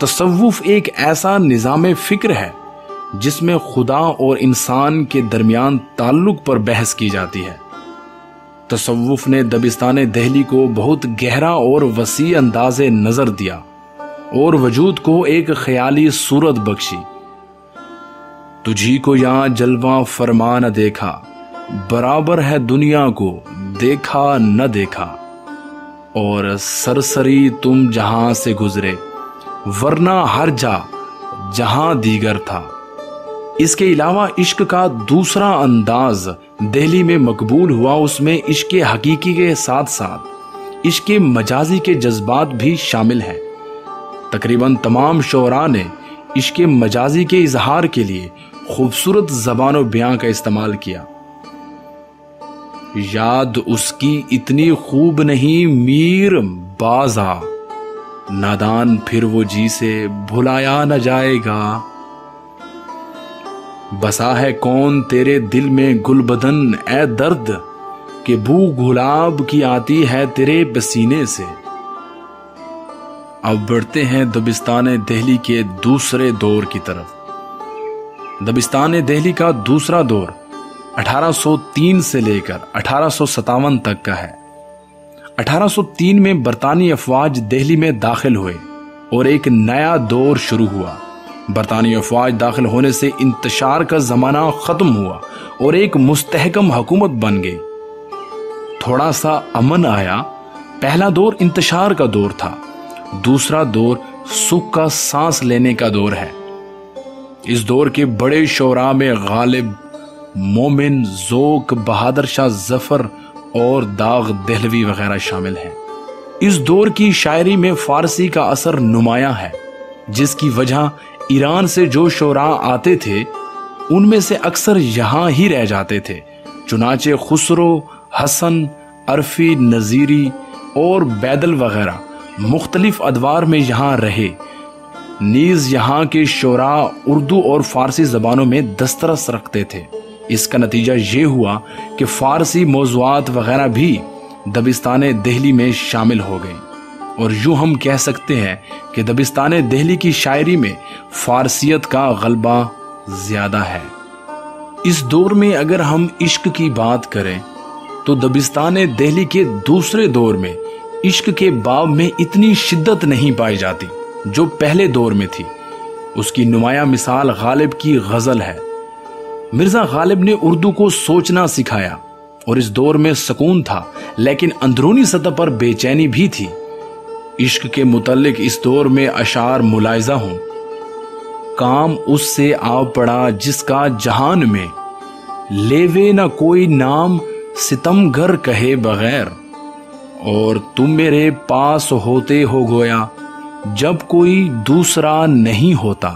تصوف ایک ایسا نظام فکر ہے جس میں خدا اور انسان کے درمیان تعلق پر بحث کی جاتی ہے۔ تصوف نے دبستان دہلی کو بہت گہرا اور وسیع انداز نظر دیا اور وجود کو ایک خیالی صورت بخشی۔ تجھی کو یہاں جلوہ فرما نہ دیکھا، برابر ہے دنیا کو دیکھا نہ دیکھا، اور سرسری تم جہاں سے گزرے ورنہ ہر جا جہاں دیگر تھا۔ اس کے علاوہ عشق کا دوسرا انداز دہلی میں مقبول ہوا، اس میں عشق حقیقی کے ساتھ ساتھ عشق مجازی کے جذبات بھی شامل ہیں۔ تقریباً تمام شعراء نے عشق مجازی کے اظہار کے لیے خوبصورت زبان و بیان کا استعمال کیا۔ یاد اس کی اتنی خوب نہیں میر بازا، نادان پھر وہ جی سے بھلایا نہ جائے گا۔ بسا ہے کون تیرے دل میں گل بدن اے درد، کہ بو گلاب کی آتی ہے تیرے پسینے سے۔ اب بڑھتے ہیں دبستان دہلی کے دوسرے دور کی طرف۔ دبستان دہلی کا دوسرا دور 1803 سے لے کر 1857 تک کا ہے۔ 1803 میں برطانوی افواج دہلی میں داخل ہوئے اور ایک نیا دور شروع ہوا۔ برطانوی افواج داخل ہونے سے انتشار کا زمانہ ختم ہوا اور ایک مستحکم حکومت بن گئی۔ تھوڑا سا امن آیا۔ پہلا دور انتشار کا دور تھا، دوسرا دور سکھ کا سانس لینے کا دور ہے۔ اس دور کے بڑے شعراء میں غالب، مومن، ذوق، بہادر شاہ ظفر اور داغ دہلوی وغیرہ شامل ہیں۔ اس دور کی شاعری میں فارسی کا اثر نمایاں ہے، جس کی وجہ ایران سے جو شعراء آتے تھے ان میں سے اکثر یہاں ہی رہ جاتے تھے۔ چنانچہ خسرو، حسن، عرفی، نظیری اور بیدل وغیرہ مختلف ادوار میں یہاں رہے۔ نیز یہاں کے شعراء اردو اور فارسی زبانوں میں دسترس رکھتے تھے۔ اس کا نتیجہ یہ ہوا کہ فارسی موضوعات وغیرہ بھی دبستان دہلی میں شامل ہو گئیں، اور یوں ہم کہہ سکتے ہیں کہ دبستان دہلی کی شاعری میں فارسیت کا غلبہ زیادہ ہے۔ اس دور میں اگر ہم عشق کی بات کریں تو دبستان دہلی کے دوسرے دور میں عشق کے باب میں اتنی شدت نہیں پائی جاتی جو پہلے دور میں تھی۔ اس کی نمایاں مثال غالب کی غزل ہے۔ مرزا غالب نے اردو کو سوچنا سکھایا، اور اس دور میں سکون تھا لیکن اندرونی سطح پر بے چینی بھی تھی۔ عشق کے متعلق اس دور میں اشعار ملاحظہ ہوں۔ کام اس سے آ پڑا جس کا جہان میں، لیوے نہ کوئی نام ستم گر کہے بغیر، اور تم میرے پاس ہوتے ہو گویا جب کوئی دوسرا نہیں ہوتا۔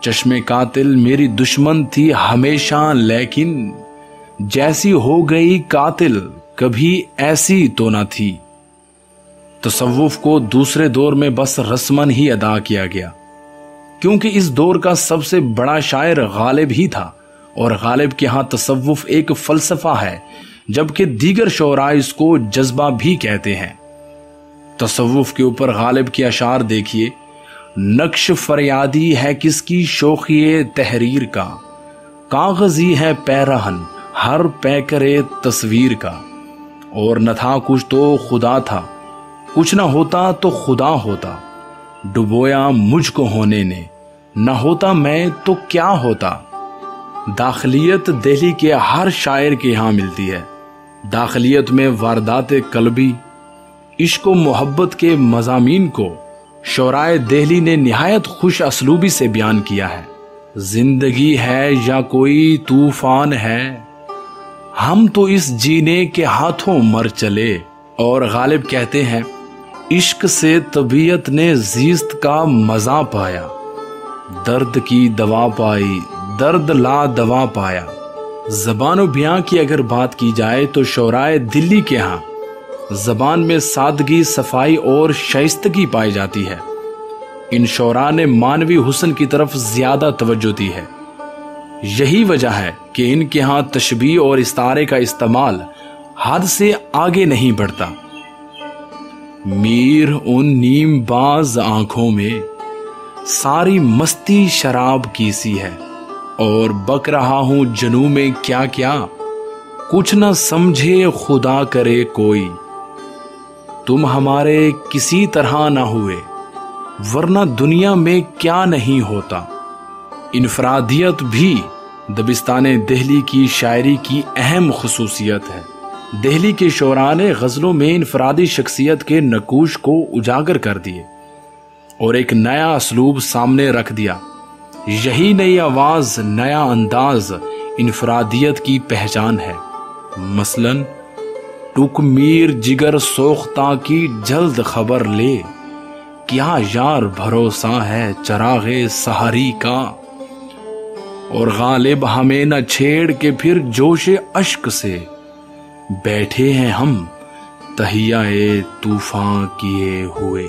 چشم قاتل میری دشمن تھی ہمیشہ، لیکن جیسی ہو گئی قاتل کبھی ایسی تو نہ تھی۔ تصوف کو دوسرے دور میں بس رسمن ہی ادا کیا گیا، کیونکہ اس دور کا سب سے بڑا شاعر غالب ہی تھا، اور غالب کے ہاں تصوف ایک فلسفہ ہے، جبکہ دیگر شعراء اس کو جذبہ بھی کہتے ہیں۔ تصوف کے اوپر غالب کے اشعار دیکھیے۔ نقش فریادی ہے کس کی شوخی تحریر کا، کاغذی ہے پیرہن ہر پیکرے تصویر کا، اور نہ تھا کچھ تو خدا تھا، کچھ نہ ہوتا تو خدا ہوتا، ڈبویا مجھ کو ہونے نے، نہ ہوتا میں تو کیا ہوتا۔ داخلیت دہلی کے ہر شاعر کے یہاں ملتی ہے۔ داخلیت میں واردات قلبی، عشق و محبت کے مضامین کو شعراء دہلی نے نہایت خوش اسلوبی سے بیان کیا ہے۔ زندگی ہے یا کوئی طوفان ہے، ہم تو اس جینے کے ہاتھوں مر چلے۔ اور غالب کہتے ہیں، عشق سے طبیعت نے زیست کا مزہ پایا، درد کی دوا پائی، درد لا دوا پایا۔ زبان و بیاں کی اگر بات کی جائے تو شعراء دلی کے ہاں زبان میں سادگی، صفائی اور شائستگی پائی جاتی ہے۔ ان شعراء نے مانوی حسن کی طرف زیادہ توجہ دی ہے۔ یہی وجہ ہے کہ ان کے ہاں تشبیہ اور استعارے کا استعمال حد سے آگے نہیں بڑھتا۔ میر ان نیم باز آنکھوں میں ساری مستی شراب کی سی ہے، اور بک رہا ہوں جنوں میں کیا کیا، کچھ نہ سمجھے خدا کرے کوئی۔ تم ہمارے کسی طرح نہ ہوئے، ورنہ دنیا میں کیا نہیں ہوتا۔ انفرادیت بھی دبستان دہلی کی شاعری کی اہم خصوصیت ہے۔ دہلی کے شعراء نے غزلوں میں انفرادی شخصیت کے نقوش کو اجاگر کر دیے اور ایک نیا اسلوب سامنے رکھ دیا۔ یہی نئی آواز، نیا انداز انفرادیت کی پہچان ہے۔ مثلاً ٹک میر جگر سوختہ کی جلد خبر لے، کیا یار بھروسہ ہے چراغ سحری کا، اور غالب ہمیں نہ چھیڑ کے پھر جوش اشک سے، بیٹھے ہیں ہم تہیہ طوفان کیے ہوئے۔